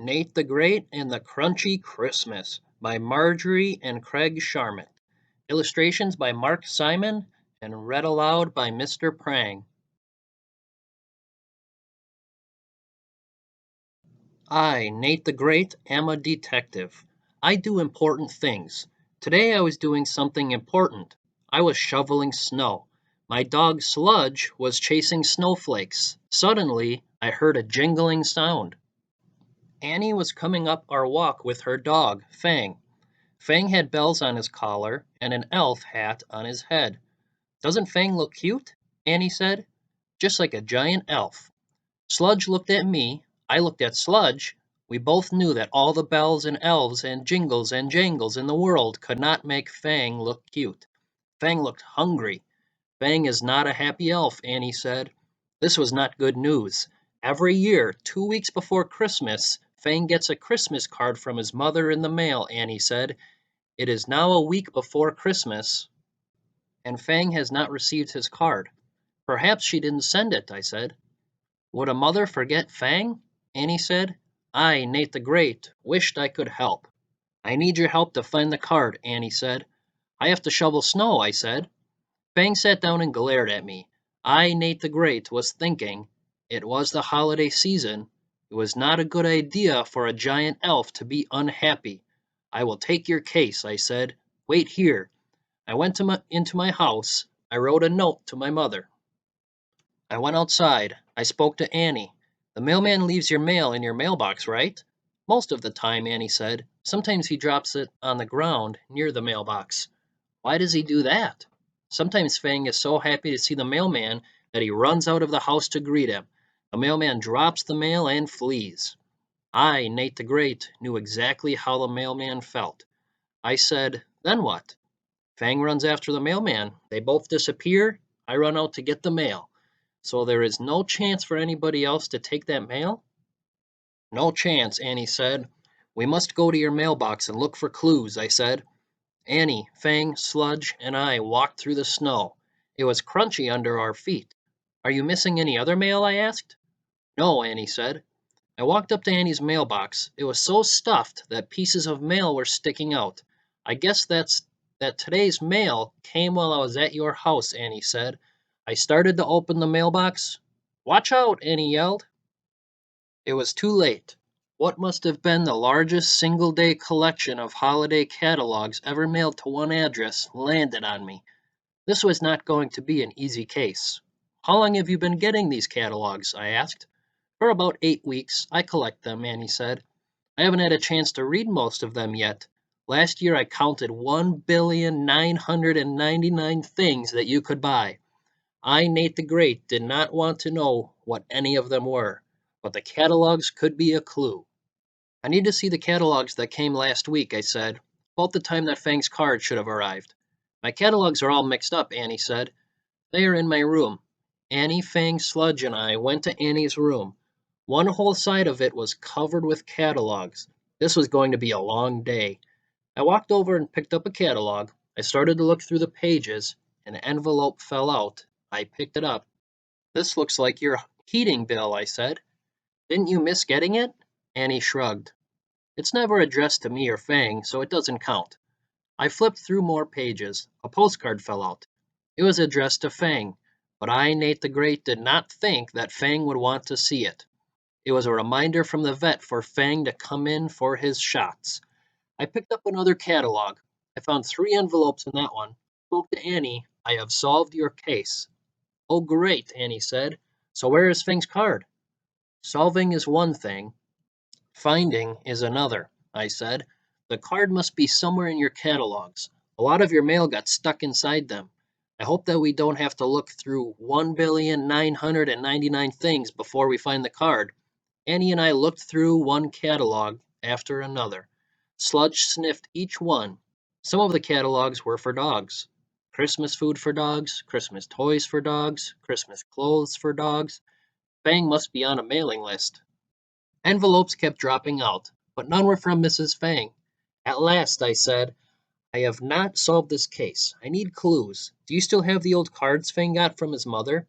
Nate the Great and the Crunchy Christmas by Marjorie and Craig Sharmat. Illustrations by Mark Simon and read aloud by Mr. Prang. I, Nate the Great, am a detective. I do important things. Today I was doing something important. I was shoveling snow. My dog Sludge was chasing snowflakes. Suddenly, I heard a jingling sound. Annie was coming up our walk with her dog, Fang. Fang had bells on his collar and an elf hat on his head. Doesn't Fang look cute? Annie said. Just like a giant elf. Sludge looked at me. I looked at Sludge. We both knew that all the bells and elves and jingles and jangles in the world could not make Fang look cute. Fang looked hungry. Fang is not a happy elf, Annie said. This was not good news. Every year, 2 weeks before Christmas, Fang gets a Christmas card from his mother in the mail, Annie said. It is now a week before Christmas, and Fang has not received his card. Perhaps she didn't send it, I said. Would a mother forget Fang? Annie said. I, Nate the Great, wished I could help. I need your help to find the card, Annie said. I have to shovel snow, I said. Fang sat down and glared at me. I, Nate the Great, was thinking. It was the holiday season. It was not a good idea for a giant elf to be unhappy. I will take your case, I said. Wait here. I went into my house. I wrote a note to my mother. I went outside. I spoke to Annie. The mailman leaves your mail in your mailbox, right? Most of the time, Annie said. Sometimes he drops it on the ground near the mailbox. Why does he do that? Sometimes Fang is so happy to see the mailman that he runs out of the house to greet him. The mailman drops the mail and flees. I, Nate the Great, knew exactly how the mailman felt. I said, then what? Fang runs after the mailman. They both disappear. I run out to get the mail. So there is no chance for anybody else to take that mail? No chance, Annie said. We must go to your mailbox and look for clues, I said. Annie, Fang, Sludge, and I walked through the snow. It was crunchy under our feet. Are you missing any other mail? I asked. No, Annie said. I walked up to Annie's mailbox. It was so stuffed that pieces of mail were sticking out. I guess that today's mail came while I was at your house, Annie said. I started to open the mailbox. Watch out, Annie yelled. It was too late. What must have been the largest single-day collection of holiday catalogs ever mailed to one address landed on me. This was not going to be an easy case. How long have you been getting these catalogs? I asked. For about 8 weeks. I collect them, Annie said. I haven't had a chance to read most of them yet. Last year I counted 1,999 things that you could buy. I, Nate the Great, did not want to know what any of them were, but the catalogs could be a clue. I need to see the catalogs that came last week, I said, about the time that Fang's card should have arrived. My catalogs are all mixed up, Annie said. They are in my room. Annie, Fang, Sludge, and I went to Annie's room. One whole side of it was covered with catalogs. This was going to be a long day. I walked over and picked up a catalog. I started to look through the pages. An envelope fell out. I picked it up. This looks like your heating bill, I said. Didn't you miss getting it? Annie shrugged. It's never addressed to me or Fang, so it doesn't count. I flipped through more pages. A postcard fell out. It was addressed to Fang, but I, Nate the Great, did not think that Fang would want to see it. It was a reminder from the vet for Fang to come in for his shots. I picked up another catalog. I found 3 envelopes in that one. Spoke to Annie. I have solved your case. Oh, great, Annie said. So where is Fang's card? Solving is one thing. Finding is another, I said. The card must be somewhere in your catalogs. A lot of your mail got stuck inside them. I hope that we don't have to look through 1,999 things before we find the card. Annie and I looked through one catalog after another. Sludge sniffed each one. Some of the catalogs were for dogs. Christmas food for dogs, Christmas toys for dogs, Christmas clothes for dogs. Fang must be on a mailing list. Envelopes kept dropping out, but none were from Mrs. Fang. At last I said, I have not solved this case. I need clues. Do you still have the old cards Fang got from his mother?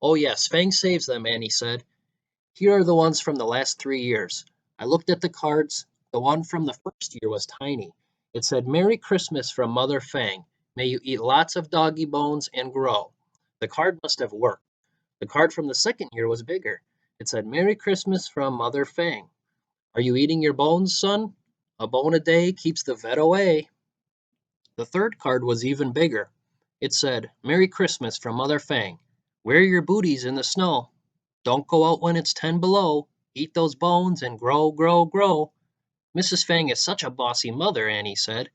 Oh yes, Fang saves them, Annie said. Here are the ones from the last 3 years. I looked at the cards. The one from the first year was tiny. It said, Merry Christmas from Mother Fang. May you eat lots of doggy bones and grow. The card must have worked. The card from the second year was bigger. It said, Merry Christmas from Mother Fang. Are you eating your bones, son? A bone a day keeps the vet away. The third card was even bigger. It said, Merry Christmas from Mother Fang. Wear your booties in the snow. Don't go out when it's 10 below. Eat those bones and grow, grow, grow. Mrs. Fang is such a bossy mother, Annie said.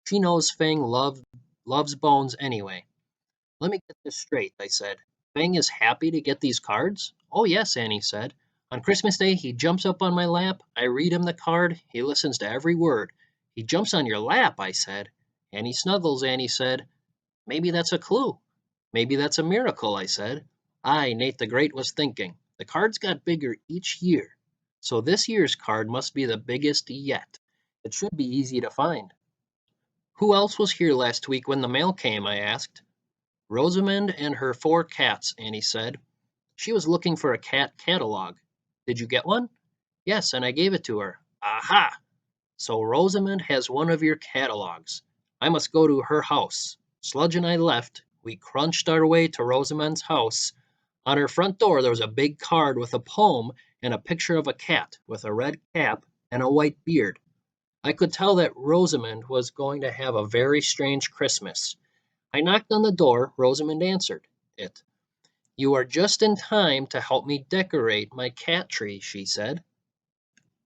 She knows Fang loves bones anyway. Let me get this straight, I said. Fang is happy to get these cards? Oh, yes, Annie said. On Christmas Day, he jumps up on my lap. I read him the card. He listens to every word. He jumps on your lap, I said. And he snuggles, Annie said. Maybe that's a clue. Maybe that's a miracle, I said. I, Nate the Great, was thinking. The cards got bigger each year. So this year's card must be the biggest yet. It should be easy to find. Who else was here last week when the mail came? I asked. Rosamond and her 4 cats, Annie said. She was looking for a cat catalog. Did you get one? Yes, and I gave it to her. Aha! So Rosamond has one of your catalogs. I must go to her house. Sludge and I left. We crunched our way to Rosamond's house. On her front door there was a big card with a poem and a picture of a cat with a red cap and a white beard. I could tell that Rosamond was going to have a very strange Christmas. I knocked on the door. Rosamond answered it. You are just in time to help me decorate my cat tree, she said.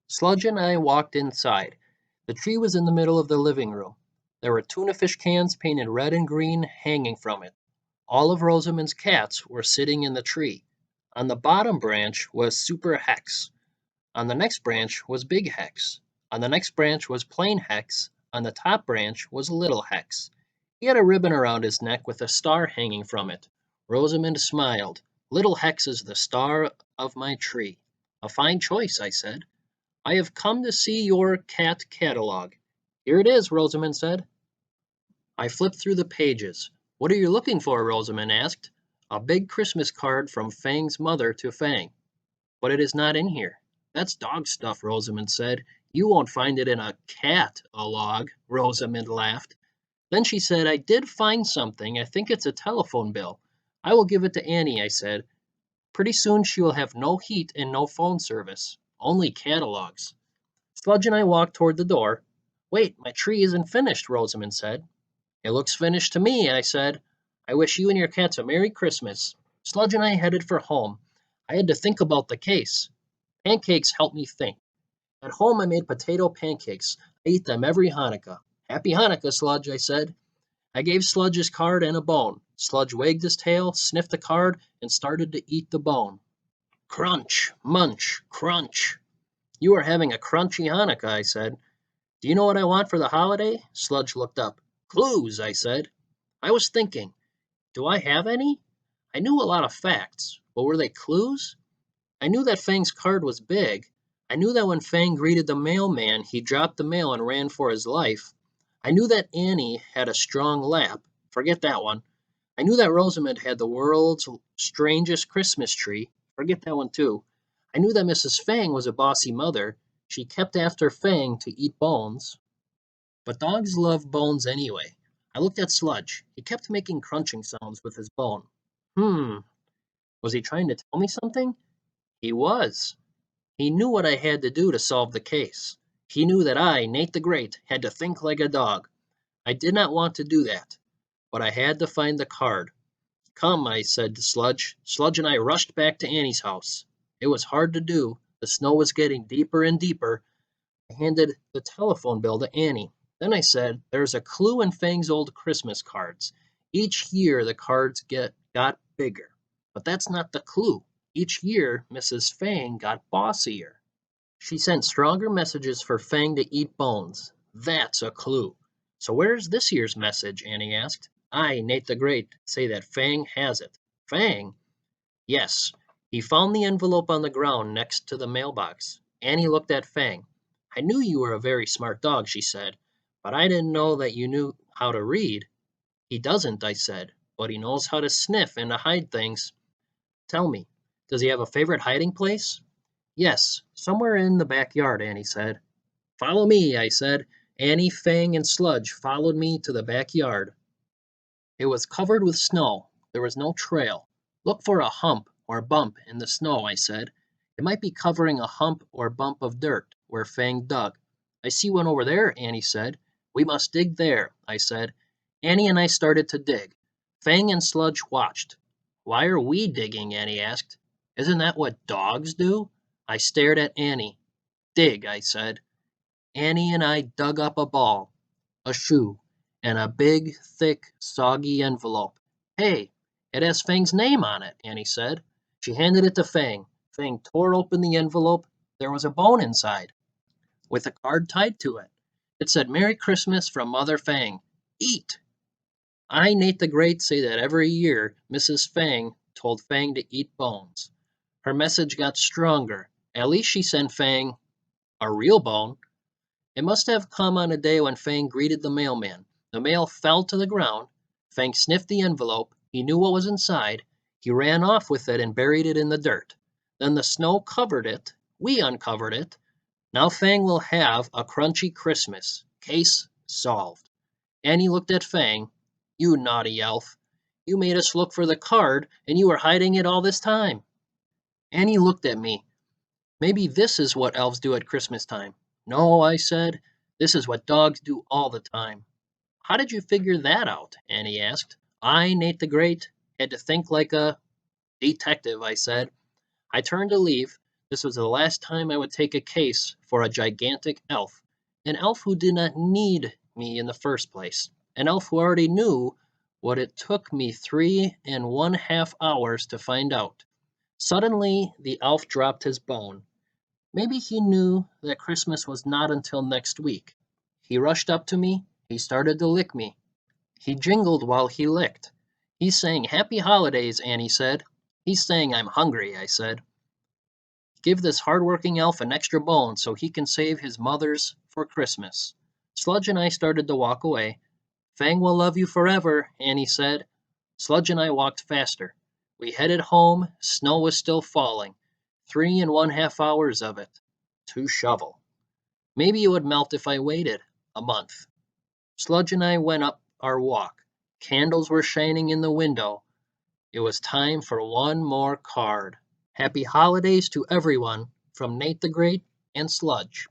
Sludge and I walked inside. The tree was in the middle of the living room. There were tuna fish cans painted red and green hanging from it. All of Rosamond's cats were sitting in the tree. On the bottom branch was Super Hex. On the next branch was Big Hex. On the next branch was Plain Hex. On the top branch was Little Hex. He had a ribbon around his neck with a star hanging from it. Rosamond smiled. Little Hex is the star of my tree. A fine choice, I said. I have come to see your cat catalog. Here it is, Rosamond said. I flipped through the pages. What are you looking for? Rosamond asked. A big Christmas card from Fang's mother to Fang. But it is not in here. That's dog stuff, Rosamond said. You won't find it in a cat-a-log, Rosamond laughed. Then she said, I did find something. I think it's a telephone bill. I will give it to Annie, I said. Pretty soon she will have no heat and no phone service. Only catalogs. Sludge and I walked toward the door. Wait, my tree isn't finished, Rosamond said. It looks finished to me, I said. I wish you and your cats a Merry Christmas. Sludge and I headed for home. I had to think about the case. Pancakes helped me think. At home, I made potato pancakes. I eat them every Hanukkah. Happy Hanukkah, Sludge, I said. I gave Sludge his card and a bone. Sludge wagged his tail, sniffed the card, and started to eat the bone. Crunch, munch, crunch. You are having a crunchy Hanukkah, I said. Do you know what I want for the holiday? Sludge looked up. Clues, I said. I was thinking, do I have any? I knew a lot of facts, but were they clues? I knew that Fang's card was big. I knew that when Fang greeted the mailman, he dropped the mail and ran for his life. I knew that Annie had a strong lap. Forget that one. I knew that Rosamond had the world's strangest Christmas tree. Forget that one too. I knew that Mrs. Fang was a bossy mother. She kept after Fang to eat bones. But dogs love bones anyway. I looked at Sludge. He kept making crunching sounds with his bone. Was he trying to tell me something? He was. He knew what I had to do to solve the case. He knew that I, Nate the Great, had to think like a dog. I did not want to do that, but I had to find the card. Come, I said to Sludge. Sludge and I rushed back to Annie's house. It was hard to do. The snow was getting deeper and deeper. I handed the telephone bill to Annie. Then I said, there's a clue in Fang's old Christmas cards. Each year the cards got bigger. But that's not the clue. Each year Mrs. Fang got bossier. She sent stronger messages for Fang to eat bones. That's a clue. So where's this year's message? Annie asked. I, Nate the Great, say that Fang has it. Fang? Yes. He found the envelope on the ground next to the mailbox. Annie looked at Fang. I knew you were a very smart dog, she said, but I didn't know that you knew how to read. He doesn't, I said, but he knows how to sniff and to hide things. Tell me, does he have a favorite hiding place? Yes, somewhere in the backyard, Annie said. Follow me, I said. Annie, Fang, and Sludge followed me to the backyard. It was covered with snow. There was no trail. Look for a hump or bump in the snow, I said. It might be covering a hump or bump of dirt where Fang dug. I see one over there, Annie said. We must dig there, I said. Annie and I started to dig. Fang and Sludge watched. Why are we digging? Annie asked. Isn't that what dogs do? I stared at Annie. Dig, I said. Annie and I dug up a ball, a shoe, and a big, thick, soggy envelope. Hey, it has Fang's name on it, Annie said. She handed it to Fang. Fang tore open the envelope. There was a bone inside, with a card tied to it. It said, Merry Christmas from Mother Fang. Eat! I, Nate the Great, say that every year Mrs. Fang told Fang to eat bones. Her message got stronger. At least she sent Fang a real bone. It must have come on a day when Fang greeted the mailman. The mail fell to the ground. Fang sniffed the envelope. He knew what was inside. He ran off with it and buried it in the dirt. Then the snow covered it. We uncovered it. Now Fang will have a crunchy Christmas. Case solved. Annie looked at Fang. You naughty elf. You made us look for the card, and you were hiding it all this time. Annie looked at me. Maybe this is what elves do at Christmas time. No, I said. This is what dogs do all the time. How did you figure that out? Annie asked. I, Nate the Great, had to think like a detective, I said. I turned to leave. This was the last time I would take a case for a gigantic elf. An elf who did not need me in the first place. An elf who already knew what it took me 3.5 hours to find out. Suddenly, the elf dropped his bone. Maybe he knew that Christmas was not until next week. He rushed up to me. He started to lick me. He jingled while he licked. He's saying Happy Holidays, Annie said. He's saying I'm hungry, I said. Give this hard-working elf an extra bone so he can save his mother's for Christmas. Sludge and I started to walk away. Fang will love you forever, Annie said. Sludge and I walked faster. We headed home. Snow was still falling. 3.5 hours of it. To shovel. Maybe it would melt if I waited a month. Sludge and I went up our walk. Candles were shining in the window. It was time for one more card. Happy holidays to everyone from Nate the Great and Sludge.